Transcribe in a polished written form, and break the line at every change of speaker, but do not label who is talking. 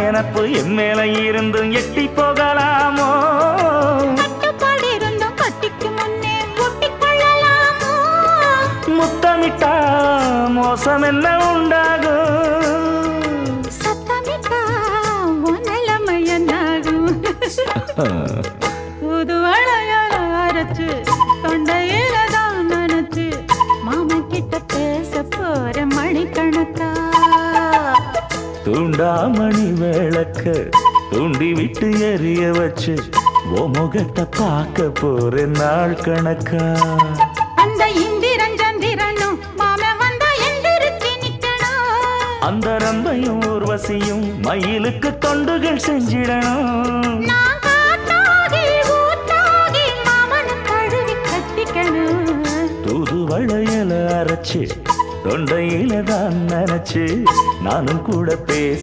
நினப்பு என் மேல இருந்தும் எட்டி போகலாமோ?
கட்டுப்பாடு இருந்தும் கட்டிக்கு முன்னே ஒட்டிக்கொள்ளலாமோ?
முத்தமிட்டா மோசம் என்ன உண்டாகும்?
சத்தமிட்டா உன் நிலைமை என்னாகும்? புது அழையால அரைச்சு தொண்டையில தான் நினைச்சு மாமன் கிட்ட பேச போற மணிக்கணக்கா.
தூண்டாமணி விளக்க தூண்டி விட்டு எரிய வச்சு ஓ முகத்தை பார்க்க போற நாள் கணக்கா.
அந்த இந்திரன் சந்திரனும் மாமன் வந்தா எந்திரிச்சு நிக்கணும்.
அந்த ரம்பையும் ஊர்வசியும் மயிலுக்கு தொண்டுகள் செஞ்சிடணும்.
நான் காத்தாகி ஊத்தாகி மாமனை தழுவி கட்டிக்கணும்.
தூது வளையல அரைச்சு தொண்டையில தான் நினைச்சு நானும் கூட பேச